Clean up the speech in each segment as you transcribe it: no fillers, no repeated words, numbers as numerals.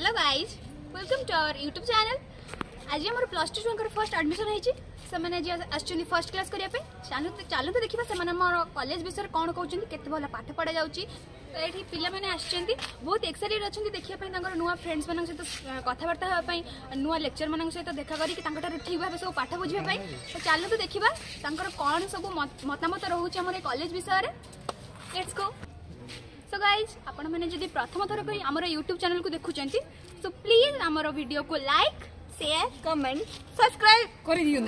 Hello guys welcome to our YouTube channel. आज आम plus two छुआ फर्स्ट एडमिशन होती से फर्स्ट क्लास करने चलते तो देखा से कॉलेज विषय कौन कहते केते भल पाठ पढ़ा जाऊँगी। तो ये पिलाने बहुत एक्साइटेड अच्छा देखापी नुआ फ्रेंड्स मान सहित कथबार्ता हाँपाई नुआ लेक्चर मान सहित देखा कर ठीक भाव सब पाठ बुझापी। तो चलते देखा कौन सब मतामत रोचे आम कॉलेज विषय में। Let's go. सो गाइज आपण मैंने जब प्रथम थर कोई आमर यूट्यूब चैनल को देखुं सो प्लीज आमर वीडियो को लाइक शेयर कमेंट सब्सक्राइब कर दियो।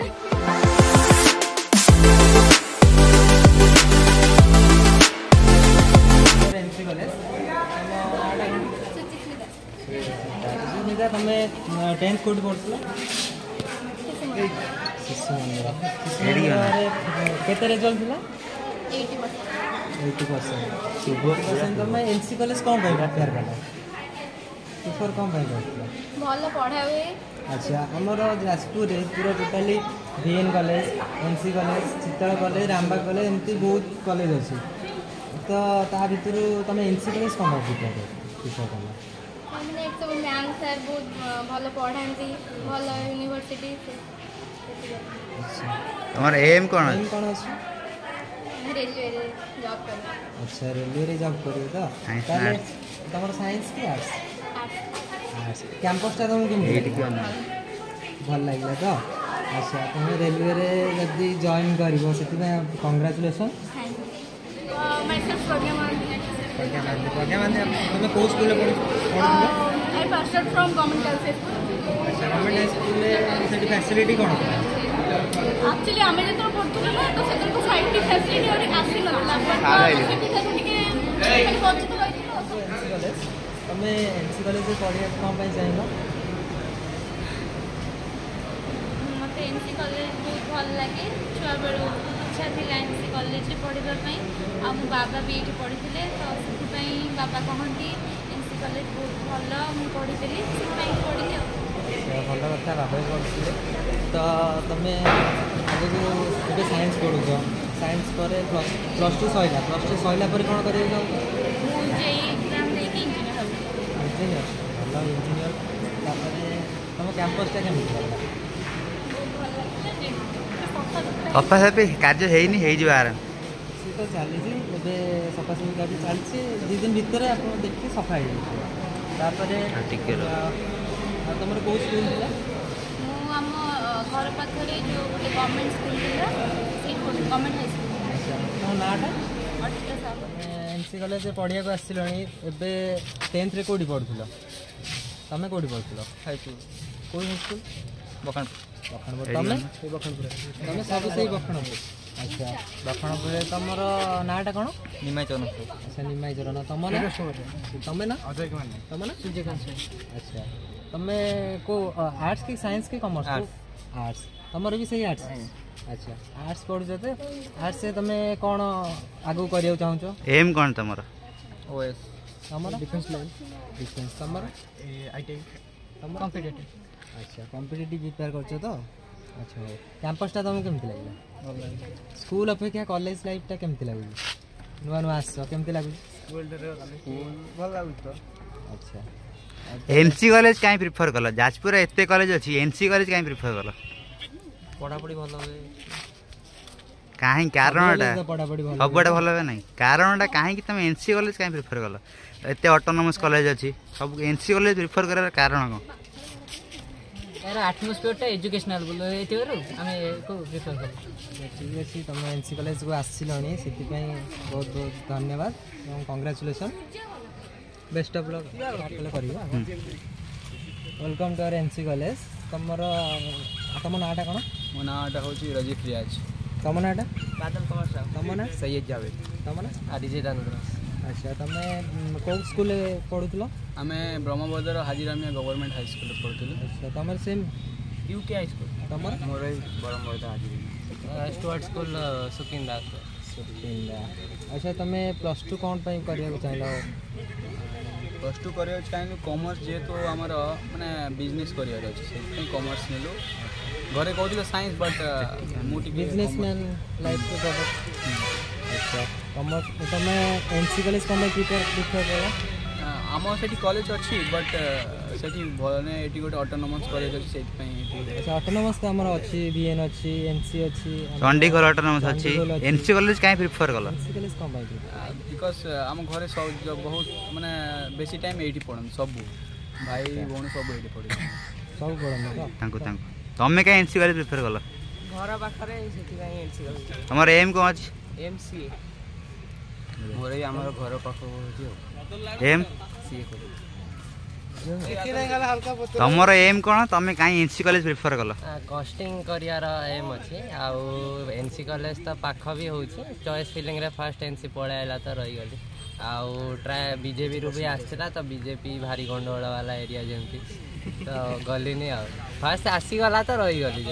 तुम्हें 10th कोड पढ़ुला केते रिजल्ट थिला 80% तुम एनसी कॉलेज कौन प्रिपेयर कला प्रिफर कौन भल पढ़ा हुए। अच्छा आमर जाजपुर पूरा totally VN college NC college चित्तल कॉलेज रामबाग कॉलेज एमती बहुत कॉलेज अच्छी। तो ता भीतर तुम एनसी कॉलेज कौन प्रिफर कला सब मैम सर बहुत भल पढ़ाती भल यूनिवर्सिटी। तुम्हारा एम कौन एम कौन अच्छे रेलवे जॉब कर। अच्छा रेलवे रे जॉब करियो तो ताले तमर साइंस की आर्ट्स आर्ट्स कैंपस ता तुमको भल लागला तो। अच्छा तुम रेलवे रे जदी जॉइन करिवो सेति में कांग्रेचुलेशन। तुम को स्कूल में पढ़ो I passed from government girls school. अच्छा गवर्नमेंट स्कूल में सेति फैसिलिटी कौन एक्चुअली आम जो पढ़ुल ना तो से साइड फैसिलिटी और आसी तुम एनसी कॉलेज पढ़ा कौन चाहिए मत एनसी कॉलेज बहुत भल लगे छुआ बेलू इच्छा थी एनसी कॉलेज पढ़ाई आ बाबा भी ये पढ़ी तो से बाबा कहती एनसी कॉलेज बहुत भल मुझे पढ़ी से पढ़ी भल कथा बाबा भी पढ़ते। तो तुम आगे साइंस पढ़ुच साइंस पर प्लस टू सैला पर कौन कर इंजीनियर भल इंजीनियर। तुम कैंपस केमी सफा सफी कार्य है आराम सी तो चली सफासफी कार्य चलती 2 दिन भितर आप देखिए सफा हो तुम कौ स्कूल थी आम घर पाखे जो government school government high school. तुम नाटा एनसी कॉलेज पढ़िया आसल 10th रे कौटी पढ़ुल तुम कौटी पढ़ुल कौ स्कूल बखणपुर तुम सब से बखणपुर। अच्छा बखणपुर तुम नाटा कौन निमाई चरण। अच्छा निमाई चरण तुम ना तुम ना तुम ना सूर्यकांत। अच्छा तुम को आर्ट्स की साइंस की कॉमर्स आर्ट्स तुमर भी सही आर्ट्स। अच्छा आर्ट्स पढ़ुच तो आर्ट्स से तुम कौन आगू करिया चाहो एम कौन तुमर ओएस तुमर डिफेंस लाइन डिफेंस तुमर आईटी तुम कॉम्पिटिटिव। अच्छा कॉम्पिटिटिव प्रिपेयर करछ तो। अच्छा कैंपस ता तुमको केमती लागला स्कूल अपेक्षा कॉलेज लाइफ ता केमती लागुची नुआ नुआ आस केमती लागुची स्कूल भल लागुची तो। अच्छा एनसी कॉलेज कहीं प्रिफर कल जाजपुर एते कॉलेज अच्छी एनसी कॉलेज कहीं प्रिफर कल पढ़ापढ़ी भल हुए कहीं कारणटा पढ़ापढ़ी भल सबुआडे भल हे ना कारणटा कहीं तुम एनसी कॉलेज कहीं प्रिफर कल एत ऑटोनोमस कॉलेज अच्छी सब एनसी कॉलेज प्रिफर कर कारण कौन यार एटमॉस्फेयर एजुकेशनल बोलो आमे को प्रिफर कर। ठीक अच्छे तुम एनसी कॉलेज को आसिलणी से बहुत बहुत धन्यवाद और कांग्रेचुलेशन बेस्ट ऑफ लक कर। Welcome to our NC college तुम नाटा कौन मो नाटा हूँ रजीफ रियाज तुम नाटा बादल कुमार साहब तुम ना सैयद जावेद तुम ना आदिजे दानुद्र। अच्छा तुम कौ स्कूल पढ़ुल आम ब्रह्मबदर हाजीरामिया गवर्नमेंट हाई स्कूल पढ़ुलु। अच्छा तुम सेम यूके हाई स्कूल तुम मोर ब्रह्मबदर हाजीरामिया स्टुअर्ट स्कूल सुकिंदा। अच्छा तुम प्लस टू कौन करिया चाहिए प्लस टू कर चाहिए कॉमर्स जेहेतु आमर माने बिजनेस कर अच्छे कॉमर्स नेलु घरे कहते साइंस बट बिजनेसमैन लाइफ को अच्छा कॉमर्स तुम एनसी कॉलेज कौन प्रिपेयर कर आम से कॉलेज अच्छी बट से ये गोटे ऑटोनोमस कॉलेज अच्छी से अच्छा ऑटोनोमस तो हमर अच्छी बीएन अच्छी एनसी अच्छी चंडीगढ़ ऑटोनोमस अच्छी एनसी कॉलेज काहे प्रिफर कल NC college come pi because आम घर सब बहुत माने बेसी टाइम ये पढ़न सब भाई भौणी सब ये पढ़े सब पढ़न तो तांको तमे काहे एनसी कॉलेज प्रिफर कल घर पाखरे सेति एनसी कॉलेज हमर एम को अछि एमसीए मोर आम घर पाख एम सीए कर तमर एम कोन तमे काहे एनसी कॉलेज प्रिफर कल कस्टिंग करियार एम अच्छी आउ एनसी कॉलेज तो पाख भी होची चॉइस फिलिंग रे फर्स्ट एनसी पढ़ाइला तो रही गली आउ ट्राए बीजेपी रु भी आसला तो बीजेपी भारी गंडगोल वाला एरिया जेमती तो गलिनी आ फर्स्ट आसीगला तो रही गली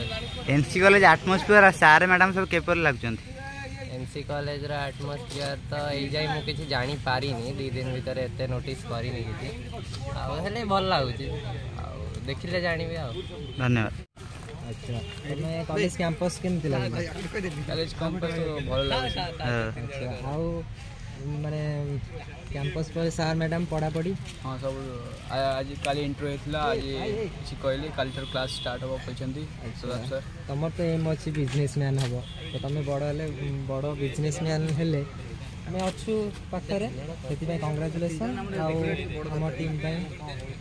एनसी कॉलेज एटमॉस्फियर सारे मैडम सब केपर लागचंती एनसी कॉलेज रा एटमॉस्फियर तो ए जाई मु किछि जानि पारिनी 2 दिन भीतर एते नोटिस करिनी किछि आ हेले भल लागुछि आ देखिले जानिबे आ धन्यवाद अच्छा तमे कॉलेज कैंपस केमति लागला कॉलेज कैंपस तो भल लागुछि अच्छा आउ माने कैंपस पर सर मैडम पढ़ा पढ़ी हाँ सब आज काली इंटरव्यू होता आज किसी कहले काली ठार क्लास स्टार्ट हो कहते सर तुम तो एम अच्छी बिजनेसमैन हम तो तुम बड़ हेले बड़ बिजनेसमैन हेले आम अच्छु पाखे से कंग्राचुलेसन आम team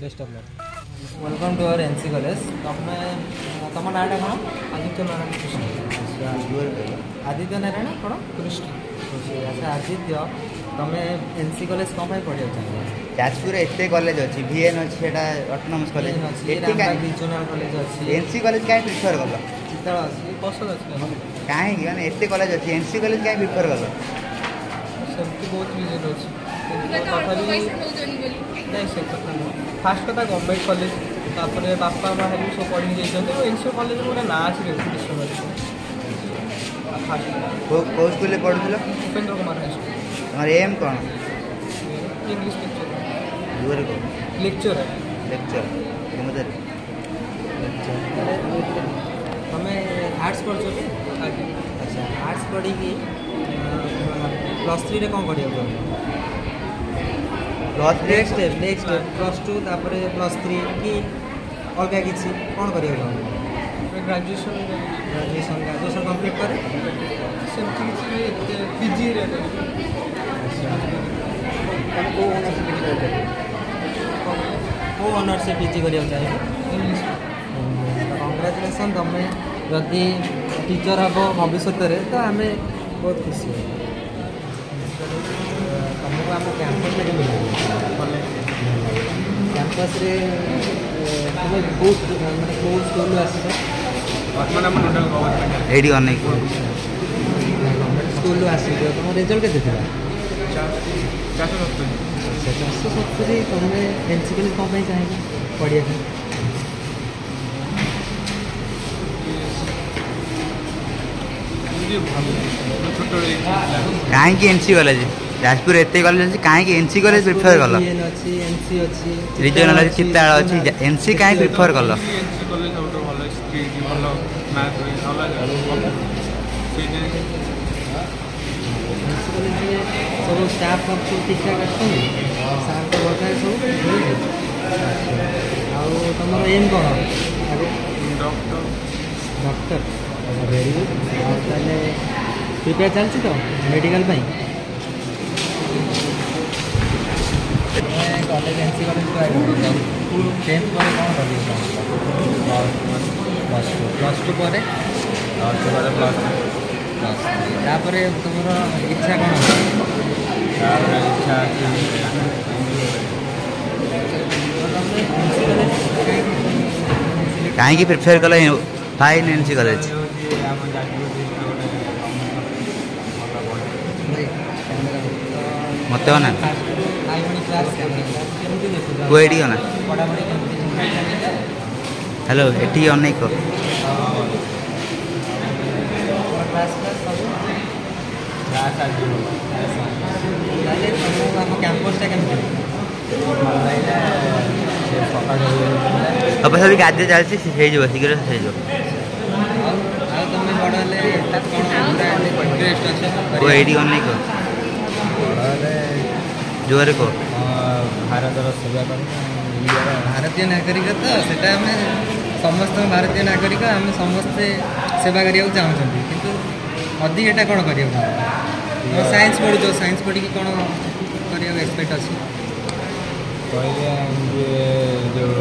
best of luck welcome to our NC college तुम नाटा कौन आदित्य नारायण कृष्ण आदित्य नारायण कौन कृष्ण अच्छा आदित्य तुम एनसी कॉलेज कौन पढ़ा चाहिए जाजपुर एते कॉलेज अछि वीएन अछि सेटा ऑटोनोमस कॉलेज एटी का रीजनल कॉलेज अछि एनसी कॉलेज काहे प्रिफर कल चितल अछि पसंद अछि काहे कि माने एते कॉलेज अछि एनसी कॉलेज काहे प्रिफर कल सेमती बहुत रीजन अछि नहीं से फास्ट कथा गवर्नमेंट कॉलेज तापर बापा बाहर सब पढ़ी जाइछन्ते एनसी कॉलेज मोर ना अछि रेपुटेशन को स्कूल में पढ़ुथिलो उपेंद्र कुमार हाई स्कूल हमर एम कोन इंग्लिश लेक्चर दुरे को लेक्चर लेक्चर केमदर हमें आर्ट्स पढ़ कि अच्छा आर्ट्स पढ़ी कि +3 रे कौन पढ़िया नेक्स्ट स्टेप +2 तापर +3 कि अलग किसी कौन करिया ग्रेजुएशन कंप्लीट करे सेमती किसी पीजी रे को ऑनर से पीजी करिया चाहिए इंग्लिश कंग्रेचुलेसन तुम जदि टीचर हम भविष्य तो आम बहुत खुशी तुमको आम कैंपस कैंपस तुम माने कौ स्कूल आस एडी अनेक गवर्नमेंट स्कूल आस तुम रिजल्ट के 470 तुम एनसी कॉलेज कौन चाहिए पढ़िया काहे एनसी कॉलेज जाजपुर एते कॉलेज अछि काहे एनसी कॉलेज प्रिफर कल एनसी एनसी अछि रीजनल अछि चित्ताळ अछि एनसी काहे प्रिफर कल एनसी कॉलेज आउट भलो स्ट्रीट भलो मैथ सब स्टाफ सब ठीक ठाक अच्छे सार तो बताए सब आउ तुम एम कौन डॉक्टर वेरी गुड और ताले प्रिपेयर चलती तो medical college NC college tenth पर कौन +2 पर तापर तुम इच्छा कौन काहे प्रिफर कल फाइन एनसी कॉलेज मत ना कोएडी ना हेलो एटी अनेक कैंपस अब सभी गाड़ी चलती शीघ्र शीघ्र कोएडी अनेक जोरे को ଭାରତର ସେବା କରେ ଇଣ୍ଡିଆର ଭାରତୀୟ ନାଗରିକ ତ ସେଟା ଆମେ ସମସ୍ତ ଭାରତୀୟ ନାଗରିକ ଆମେ ସମସ୍ତେ ସେବା କରିବାକୁ ଚାହୁଁଛନ୍ତି କିନ୍ତୁ ଅଧିକ ଏଟା କ'ଣ କରିବାକୁ ଚାହୁଁଛୁ ସାଇନ୍ସ ପଢ଼ୁଛ ସାଇନ୍ସ ପଢ଼ିକି କ'ଣ କରିବାକୁ ଏକ୍ସପେକ୍ଟ ଅଛି କହିଲେ ଯେଉଁ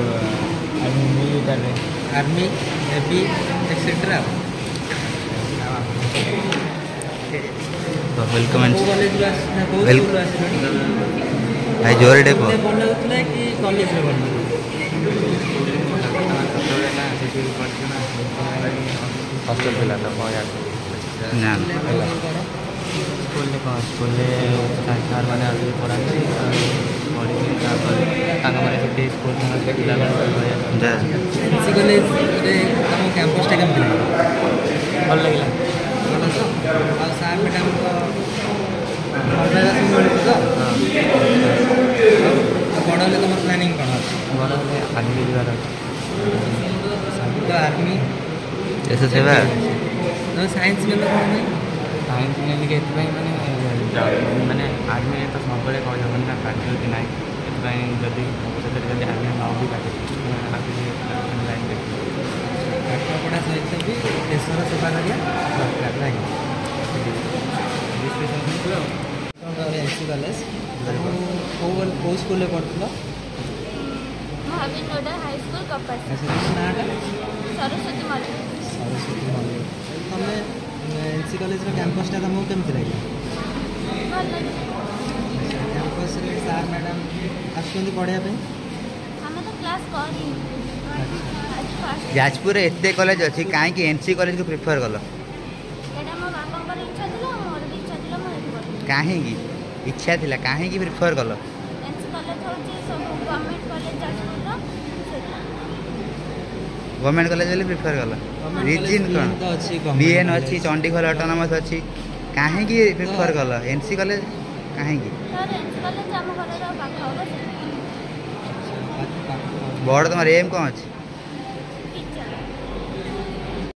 ମିଲିଟାରୀ ଆର୍ମି ନେଭି ଏକ୍ସେଟ୍ରା तो वेलकम कॉलेज भाई जोरे डेको बनाउथला कि कॉलेज रे बना हॉस्टल पिला तो ना स्कूल स्कूल सर मैंने आगे पढ़ाते पढ़ी मैंने स्कूल पिला एनसी कॉलेज रे तम कैंपस टा केम भल लगे भल तो आ सर मैडम को ऑर्गेनाइजेशन मिलु तो बड़ ले तुम प्लानिंग कोन बड़ आर्मी जीवार सब तो आर्मी ऐसे सेवा तो साइंस में कोन नहीं साइंस नेली के मैंने मैंने आर्मी तो सब बड़े कह ना फैकल्टी ना जदि जदि आर्मी न भी पाटे लाइन पाठपढ़ा सहित भी देशर सेवा करिया एनसी कॉलेज कौ स्कूल पढ़ुल महावीर नोडल हाई स्कूल कपास नाटा सरस्वती मल्लिक सरस्वती मल्लिक तुम एनसी कॉलेज कैंपस टा तुमको केमती लगे कैंपस रे सर मैडम आसुँच पढ़ाई आम तो क्लास करी जाजपुर एते कॉलेज अच्छी कहीं एनसी कॉलेज को प्रिफर कल एटा मो बापांकर इच्छा थिला मोर भी इच्छा थिला मैं एठी पढ़ी कहीं इच्छा थिला कहीं प्रिफर कल एनसी कॉलेज होची सब गवर्नमेंट कॉलेज जाजपुर रो गवर्नमेंट कॉलेज वाले प्रिफर कल रीजन कौन बीएन अच्छी चंडीगढ़ ऑटोनोमस अच्छी कहीं प्रिफर कल एनसी कॉलेज कहीं सर एनसी कॉलेज हम घर रो पाखा हो बड़ तुम एम कौन अच्छी